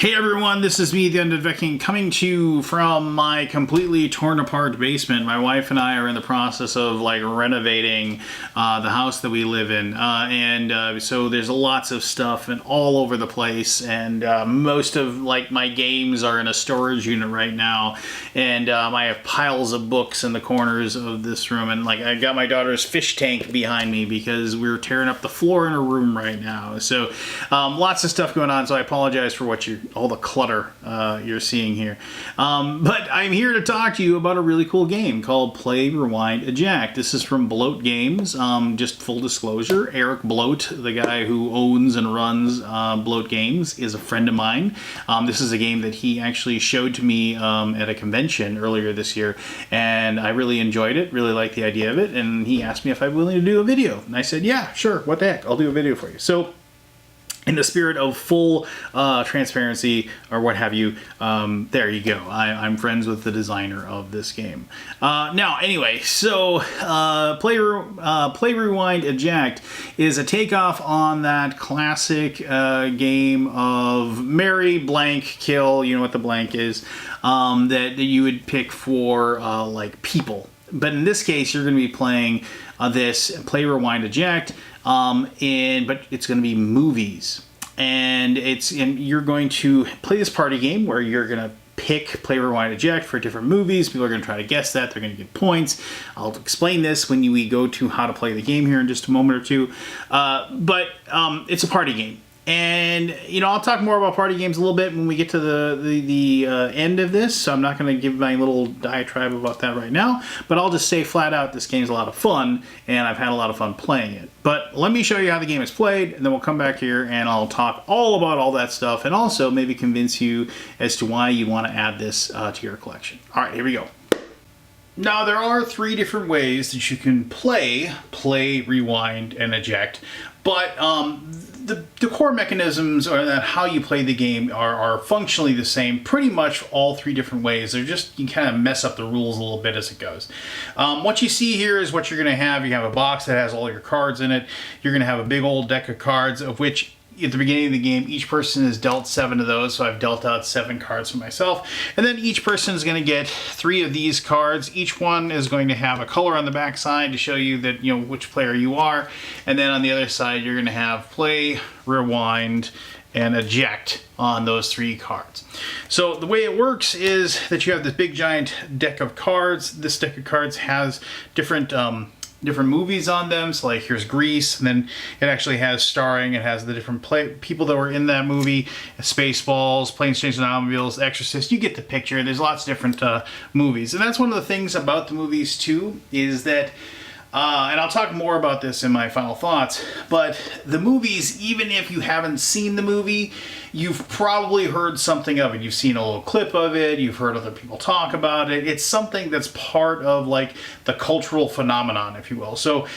Hey everyone, this is me, the Undead Viking, coming to you from my completely torn apart basement. My wife and I are in the process of renovating the house that we live in, so there's lots of stuff and all over the place, and most of my games are in a storage unit right now, and I have piles of books in the corners of this room, and I got my daughter's fish tank behind me because we're tearing up the floor in her room right now. So lots of stuff going on, so I apologize for all the clutter you're seeing here. But I'm here to talk to you about a really cool game called Play, Rewind, Eject. This is from Bloat Games. Just full disclosure, Eric Bloat, the guy who owns and runs Bloat Games, is a friend of mine. This is a game that he actually showed to me at a convention earlier this year, and I really enjoyed it, really liked the idea of it, and he asked me if I'm willing to do a video. And I said, yeah, sure, what the heck, I'll do a video for you. So in the spirit of full transparency, or what have you, there you go. I'm friends with the designer of this game. Now, anyway, so Play, Rewind, Eject is a takeoff on that classic game of marry, blank, kill, you know what the blank is, that you would pick for people. But in this case, you're going to be playing this Play, Rewind, Eject, but it's going to be movies. And you're going to play this party game where you're going to pick Play, Rewind, Eject for different movies. People are going to try to guess that. They're going to get points. I'll explain this when we go to how to play the game here in just a moment or two. But it's a party game. And, I'll talk more about party games a little bit when we get to the end of this, so I'm not going to give my little diatribe about that right now, but I'll just say flat out this game's a lot of fun, and I've had a lot of fun playing it. But let me show you how the game is played, and then we'll come back here and I'll talk all about all that stuff, and also maybe convince you as to why you want to add this to your collection. All right, here we go. Now, there are 3 different ways that you can play, rewind, and eject, but the core mechanisms or that how you play the game are functionally the same, pretty much all 3 different ways. They're just, you kind of mess up the rules a little bit as it goes. What you see here is what you're going to have. You have a box that has all your cards in it. You're going to have a big old deck of cards, of which at the beginning of the game, each person is dealt 7 of those, so I've dealt out 7 cards for myself. And then each person is going to get 3 of these cards. Each one is going to have a color on the back side to show you that, which player you are. And then on the other side, you're going to have Play, Rewind, and Eject on those 3 cards. So the way it works is that you have this big giant deck of cards. This deck of cards has different movies on them. So here's Grease, and then it actually has starring, it has the different people that were in that movie, Spaceballs, Planes, Trains, and Automobiles, Exorcist. You get the picture. There's lots of different movies. And that's one of the things about the movies too, is that and I'll talk more about this in my final thoughts, but the movies, even if you haven't seen the movie, you've probably heard something of it. You've seen a little clip of it, you've heard other people talk about it. It's something that's part of the cultural phenomenon, if you will. So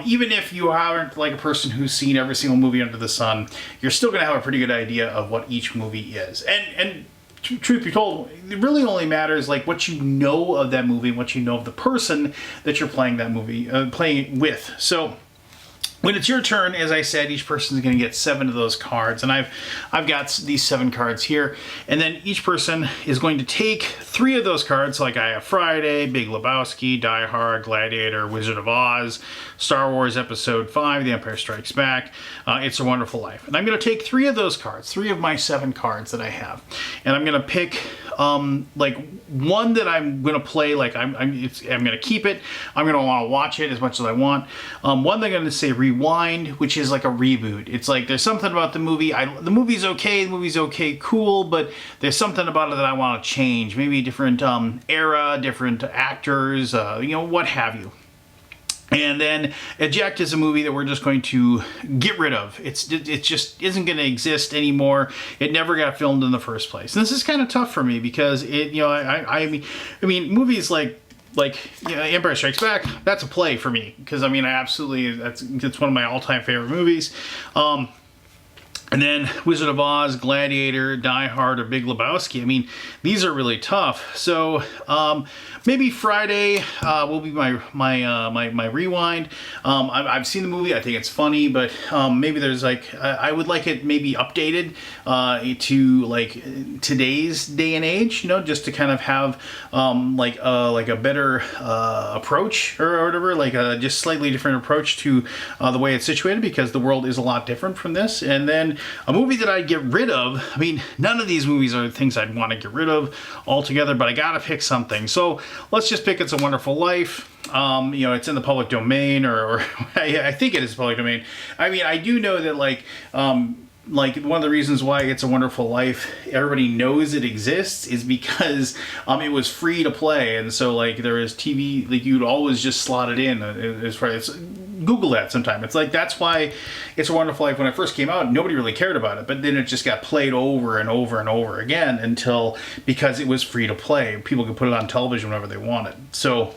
even if you aren't a person who's seen every single movie under the sun, you're still going to have a pretty good idea of what each movie is. And truth be told, it really only matters what you know of that movie and what you know of the person that you're playing that movie, playing with. So when it's your turn, as I said, each person is going to get 7 of those cards, and I've got these 7 cards here, and then each person is going to take 3 of those cards, I have Friday, Big Lebowski, Die Hard, Gladiator, Wizard of Oz, Star Wars Episode 5, The Empire Strikes Back, It's a Wonderful Life. And I'm going to take 3 of those cards, 3 of my 7 cards that I have, and I'm going to pick one that I'm going to play, I'm going to keep it. I'm going to want to watch it as much as I want. One they're going to say Rewind, which is like a reboot. It's there's something about the movie. The movie's okay, cool, but there's something about it that I want to change. Maybe different era, different actors, what have you. And then Eject is a movie that we're just going to get rid of. It just isn't going to exist anymore. It never got filmed in the first place. And this is kind of tough for me because I mean movies like Empire Strikes Back, that's a play for me because I absolutely that's one of my all-time favorite movies. And then Wizard of Oz, Gladiator, Die Hard, or Big Lebowski. I mean, these are really tough. So maybe Friday will be my rewind. I've seen the movie. I think it's funny, but maybe there's like I would like it maybe updated to like today's day and age. You know, just to kind of have like a better approach or whatever, like a just slightly different approach to the way it's situated, because the world is a lot different from this. And then a movie that I'd get rid of, I mean, none of these movies are things I'd want to get rid of altogether, but I gotta pick something. So let's just pick It's a Wonderful Life. You know, it's in the public domain, or I think it is public domain. I mean, I do know that like one of the reasons why It's a Wonderful Life, everybody knows it exists, is because it was free to play, and so like there is TV, like you'd always just slot it in. As far as Google that sometime. It's like that's why It's a Wonderful Life, when it first came out, nobody really cared about it, but then it just got played over and over and over again because it was free to play. People could put it on television whenever they wanted. So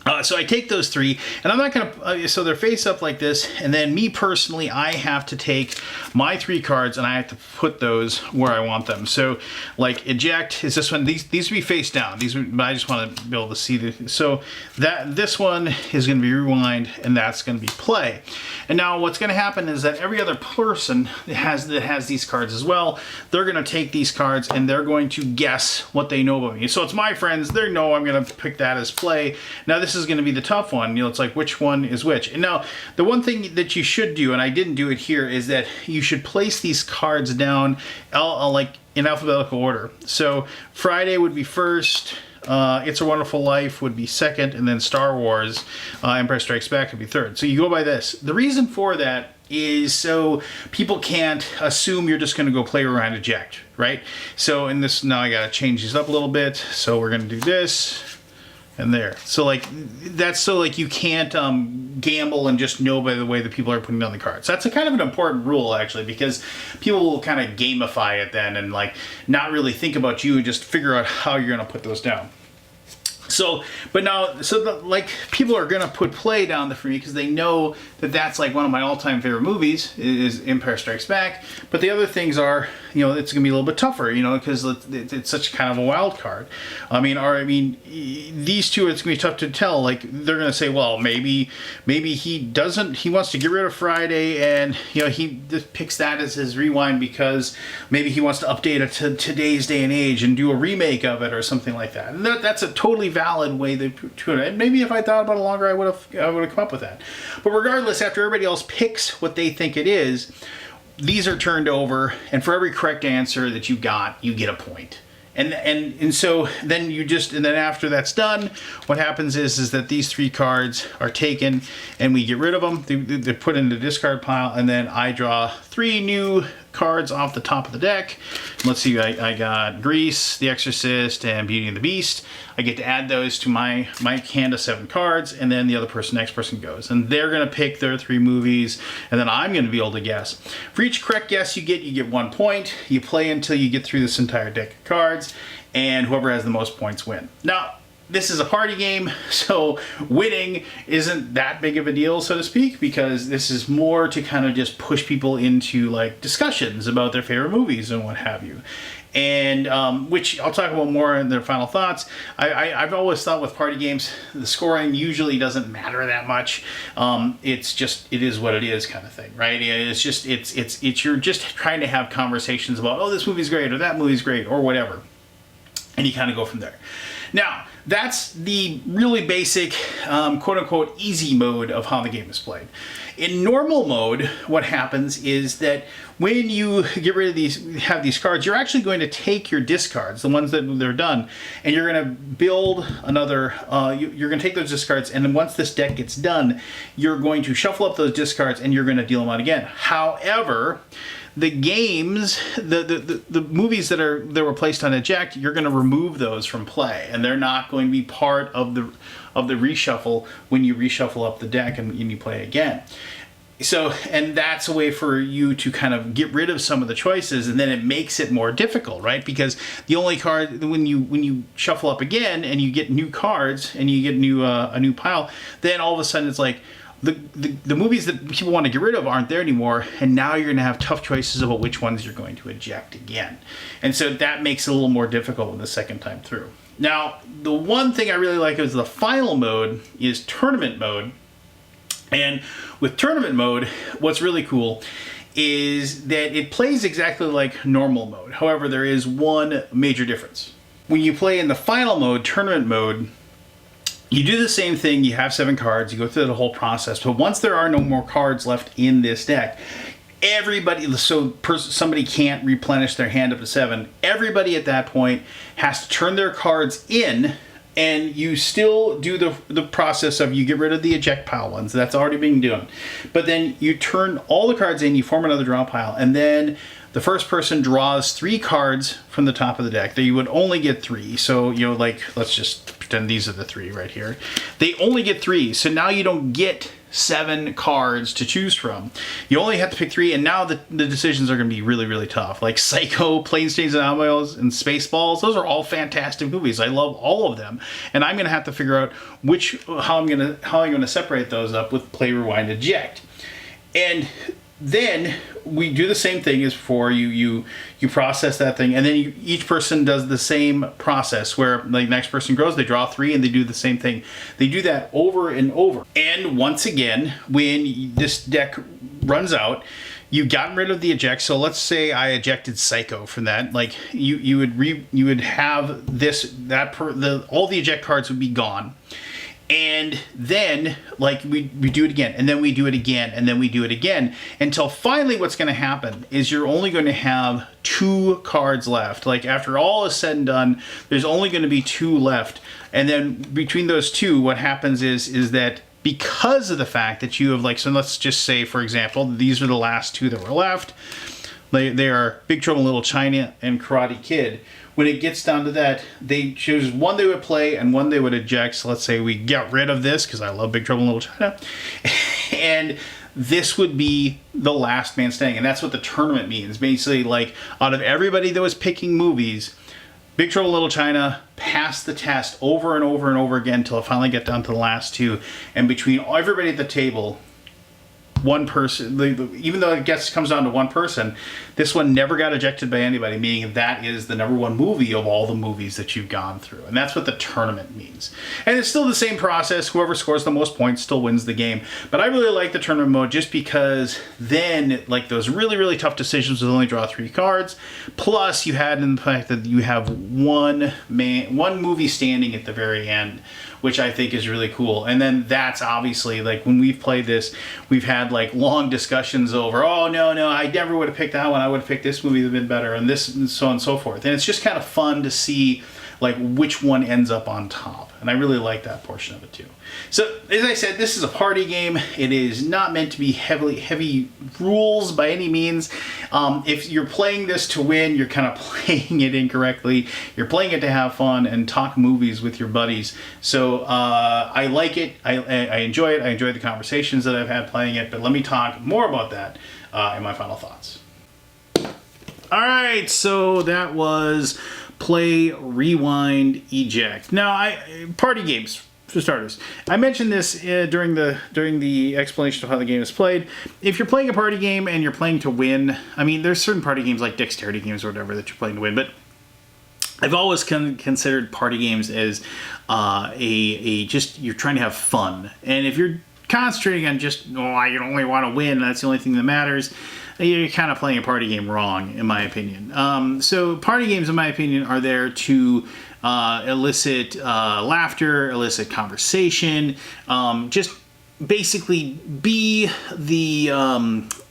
I take those three, and I'm not going to, so they're face up like this, and then me personally, I have to take my 3 cards, and I have to put those where I want them. So, like, Eject is this one. These would be face down. But I just want to be able to see so this one is going to be rewind, and that's going to be play. And now what's going to happen is that every other person that has these cards as well, they're going to take these cards, and they're going to guess what they know about me. So it's my friends. They know I'm going to pick that as play. Now this is going to be the tough one. You know, it's like which one is which. And now the one thing that you should do, and I didn't do it here, is that you should place these cards down like in alphabetical order. So Friday would be first, It's a Wonderful Life would be second, and then Star Wars, Empire Strikes Back would be third. So you go by this. The reason for that is so people can't assume you're just going to go play around Eject, right? So in this, now I got to change these up a little bit. So we're going to do this. And there. So like that's so like you can't gamble and just know by the way that people are putting down the cards. That's a kind of an important rule actually, because people will kind of gamify it then and like not really think about you and just figure out how you're going to put those down. So, but now, like people are gonna put play down for me because they know that that's like one of my all-time favorite movies is Empire Strikes Back. But the other things are, you know, it's gonna be a little bit tougher, you know, because it's such kind of a wild card. These two, it's gonna be tough to tell. Like they're gonna say, well, maybe he wants to get rid of Friday, and you know he just picks that as his rewind because maybe he wants to update it to today's day and age and do a remake of it or something like that. And that's a totally valid way to it. And maybe if I thought about it longer, I would have come up with that. But regardless, after everybody else picks what they think it is, these are turned over, and for every correct answer that you got, you get a point. And so then after that's done, what happens is that these 3 cards are taken and we get rid of them. They're put in the discard pile, and then I draw 3 new cards off the top of the deck. Let's see, I got Grease, The Exorcist, and Beauty and the Beast. I get to add those to my hand of 7 cards, and then the next person goes. And they're going to pick their 3 movies, and then I'm going to be able to guess. For each correct guess you get 1 point. You play until you get through this entire deck of cards, and whoever has the most points win. Now, this is a party game, so winning isn't that big of a deal, so to speak, because this is more to kind of just push people into like discussions about their favorite movies and what have you. And which I'll talk about more in their final thoughts. I've always thought with party games, the scoring usually doesn't matter that much. It is what it is kind of thing, right? You're just trying to have conversations about, oh, this movie's great, or that movie's great, or whatever. And you kind of go from there. Now, that's the really basic, quote-unquote, easy mode of how the game is played. In normal mode, what happens is that when you get rid of these cards, you're actually going to take your discards, the ones that they're done, and you're going to build another, you're going to take those discards, and then once this deck gets done, you're going to shuffle up those discards, and you're going to deal them out again. However, the games, the movies that were placed on Eject, you're going to remove those from play, and they're not going to be part of the reshuffle when you reshuffle up the deck and you play again. So, and that's a way for you to kind of get rid of some of the choices, and then it makes it more difficult, right? Because the only card, when you shuffle up again and you get new cards and you get a new pile, then all of a sudden it's like, the movies that people want to get rid of aren't there anymore, and now you're going to have tough choices about which ones you're going to eject again. And so that makes it a little more difficult the second time through. Now, the one thing I really like is the final mode is tournament mode. And with tournament mode, what's really cool is that it plays exactly like normal mode. However, there is one major difference. When you play in the final mode, tournament mode, you do the same thing. You have 7 cards. You go through the whole process. But once there are no more cards left in this deck, somebody can't replenish their hand up to 7. Everybody at that point has to turn their cards in, and you still do the process of you get rid of the eject pile ones. That's already being done. But then you turn all the cards in, you form another draw pile, and then the first person draws 3 cards from the top of the deck. You would only get 3. So, like, let's just pretend these are the 3 right here. They only get 3. So now you don't get 7 cards to choose from. You only have to pick 3, and now the decisions are going to be really, really tough. Like Psycho, Planes, Trains, and Automobiles, and Spaceballs. Those are all fantastic movies. I love all of them, and I'm going to have to figure out how I'm going to separate those up with Play, Rewind, Eject. And then we do the same thing as before. You process that thing, and then each person does the same process where the next person goes, they draw 3, and they do the same thing. They do that over and over. And once again, when this deck runs out, you've gotten rid of the eject. So let's say I ejected Psycho from that. Like you would have all the eject cards would be gone. And then, like, we do it again, and then we do it again, and then we do it again, until finally what's going to happen is you're only going to have 2 cards left. Like, after all is said and done, there's only going to be 2 left. And then between those 2, what happens is that because of the fact that you have, like, so let's just say, for example, these are the last 2 that were left. They are Big Trouble in Little China and Karate Kid. When it gets down to that, they choose one they would play and one they would eject. So let's say we get rid of this because I love Big Trouble in Little China. And this would be the last man standing. And that's what the tournament means. Basically, like, out of everybody that was picking movies, Big Trouble in Little China passed the test over and over and over again until it finally got down to the last 2. And between everybody at the table, one person, even though it comes down to one person, this one never got ejected by anybody, meaning that is the #1 movie of all the movies that you've gone through. And that's what the tournament means. And it's still the same process. Whoever scores the most points still wins the game. But I really like the tournament mode just because then, like, those really, really tough decisions would only draw 3 cards. Plus, you had in the fact that you have one movie standing at the very end, which I think is really cool. And then that's obviously, like, when we've played this, we've had, like, long discussions over, oh, no, I never would have picked that one. I would have picked this movie that would have been better, and this, and so on and so forth. And it's just kind of fun to see, like, which one ends up on top. And I really like that portion of it, too. So, as I said, this is a party game. It is not meant to be heavy rules by any means. If you're playing this to win, you're kind of playing it incorrectly. You're playing it to have fun and talk movies with your buddies. So, I like it. I enjoy it. I enjoy the conversations that I've had playing it. But let me talk more about that in my final thoughts. All right, so that was Play, Rewind, Eject. Now, party games, for starters. I mentioned this during the explanation of how the game is played. If you're playing a party game and you're playing to win, I mean, there's certain party games like dexterity games or whatever that you're playing to win, but I've always considered party games as just you're trying to have fun. And if you're concentrating on just, I only want to win, that's the only thing that matters, you're kind of playing a party game wrong, in my opinion. So party games, in my opinion, are there to elicit laughter, elicit conversation, just basically be the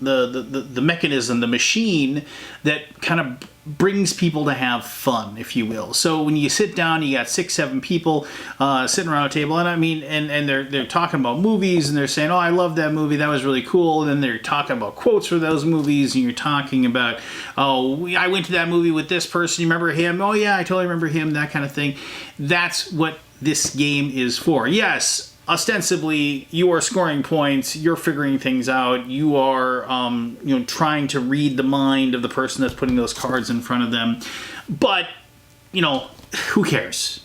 mechanism, the machine that kind of brings people to have fun, if you will. So when you sit down, you got 6, 7 people sitting around a table, and I mean, and they're talking about movies, and they're saying, "Oh, I love that movie. That was really cool." And then they're talking about quotes for those movies, and you're talking about, "Oh, I went to that movie with this person. You remember him? Oh yeah, I totally remember him." That kind of thing. That's what this game is for. Yes. Ostensibly, you are scoring points, you're figuring things out, you are trying to read the mind of the person that's putting those cards in front of them. But, who cares?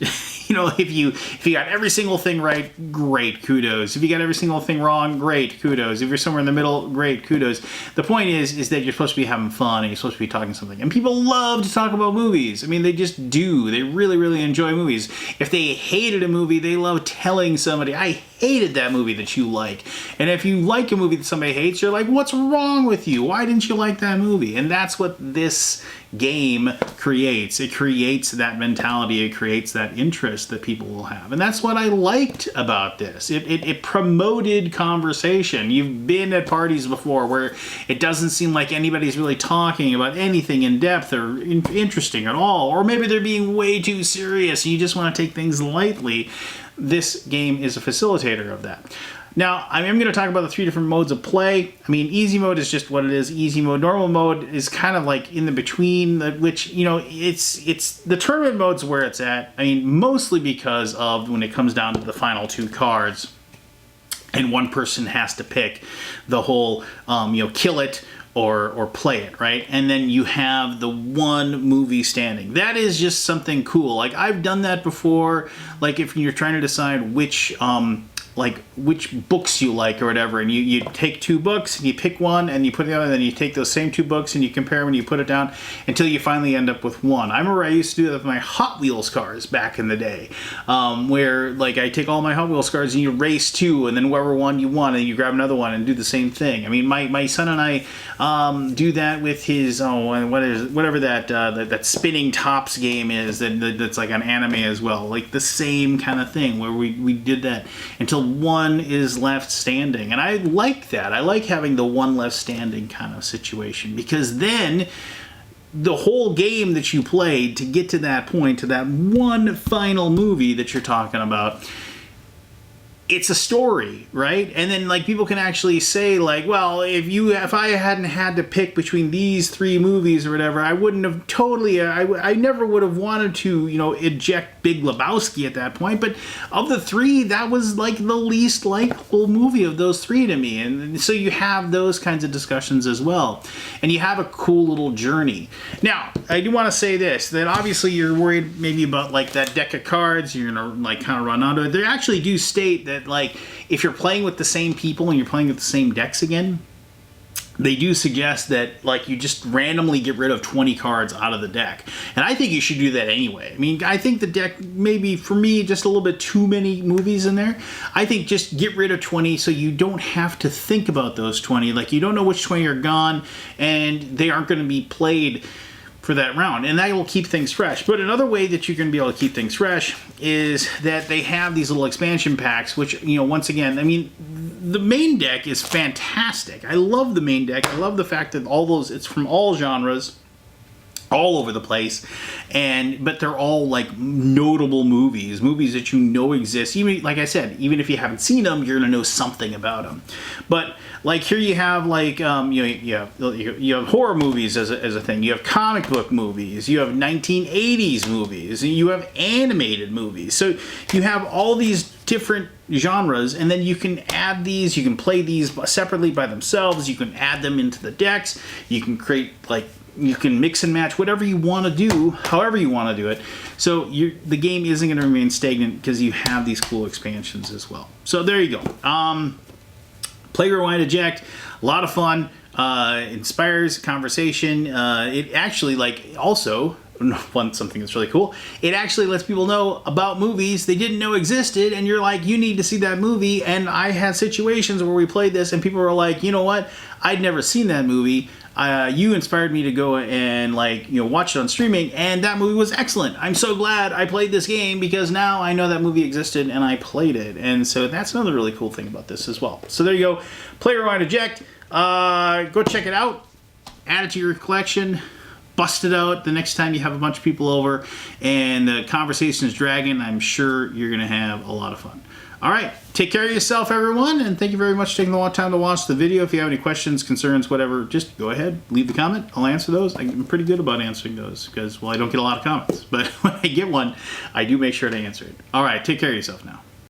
You know, if you got every single thing right, great, kudos. If you got every single thing wrong, great, kudos. If you're somewhere in the middle, great, kudos. The point is that you're supposed to be having fun and you're supposed to be talking something. And people love to talk about movies. I mean, they just do. They really, really enjoy movies. If they hated a movie, they love telling somebody, I hated that movie that you like. And if you like a movie that somebody hates, you're like, what's wrong with you? Why didn't you like that movie? And that's what this game creates. It creates that mentality. It creates that interest that people will have. And that's what I liked about this. It promoted conversation. You've been at parties before where it doesn't seem like anybody's really talking about anything in depth or interesting at all. Or maybe they're being way too serious and you just want to take things lightly. This game is a facilitator of that. Now, I am going to talk about the 3 different modes of play. I mean, easy mode is just what it is. Easy mode. Normal mode is kind of like in the between, which, you know, it's the tournament mode's where it's at. I mean, mostly because of when it comes down to the final 2 cards and one person has to pick the whole, you know, kill it or play it, right? And then you have the one movie standing. That is just something cool. Like, I've done that before. Like, if you're trying to decide which books you like or whatever, and you take 2 books and you pick one and you put it down, and then you take those same 2 books and you compare them and you put it down until you finally end up with one. I remember I used to do that with my Hot Wheels cars back in the day, where like I take all my Hot Wheels cars and you race 2 and then whoever won you won and you grab another one and do the same thing. I mean, my son and I do that with his whatever that spinning tops game is that's like an anime as well, like the same kind of thing where we did that until one is left standing. And I like that. I like having the one left standing kind of situation, because then the whole game that you played to get to that point, to that one final movie that you're talking about, it's a story, right? And then like people can actually say like, well, if I hadn't had to pick between these 3 movies or whatever, I wouldn't have totally, I never would have wanted to, you know, eject Big Lebowski at that point. But of the 3, that was like the least likable movie of those 3 to me. And so you have those kinds of discussions as well. And you have a cool little journey. Now, I do want to say this, that obviously you're worried maybe about like that deck of cards, you're going to like kind of run onto it. They actually do state that like if you're playing with the same people and you're playing with the same decks again, they do suggest that like you just randomly get rid of 20 cards out of the deck. And I think you should do that anyway. I mean, I think the deck, maybe for me, just a little bit too many movies in there. I think just get rid of 20 so you don't have to think about those 20. Like you don't know which 20 are gone and they aren't going to be played for that round, and that will keep things fresh. But another way that you're going to be able to keep things fresh is that they have these little expansion packs, which, you know, once again, I mean, the main deck is fantastic. I love the main deck. I love the fact that it's from all genres, all over the place, but they're all like notable movies that you know exist. Even like I said, even if you haven't seen them, you're gonna know something about them. But like here you have like you have horror movies as a thing. You have comic book movies. You have 1980s movies. And you have animated movies. So you have all these different genres, and then you can add these. You can play these separately by themselves. You can add them into the decks. You can create like. You can mix and match whatever you want to do, however you want to do it. So the game isn't going to remain stagnant because you have these cool expansions as well. So there you go. Play, Rewind, Eject. A lot of fun. Inspires conversation. It actually also something that's really cool. It actually lets people know about movies they didn't know existed, and you're like, you need to see that movie. And I had situations where we played this and people were like, you know what? I'd never seen that movie. You inspired me to go and watch it on streaming, and that movie was excellent. I'm so glad I played this game because now I know that movie existed and I played it. And so that's another really cool thing about this as well. So there you go. Play, Rewind, Eject. Go check it out. Add it to your collection. Bust it out the next time you have a bunch of people over and the conversation is dragging. I'm sure you're going to have a lot of fun. All right. Take care of yourself, everyone, and thank you very much for taking the time to watch the video. If you have any questions, concerns, whatever, just go ahead, leave the comment. I'll answer those. I'm pretty good about answering those because, well, I don't get a lot of comments. But when I get one, I do make sure to answer it. All right. Take care of yourself now.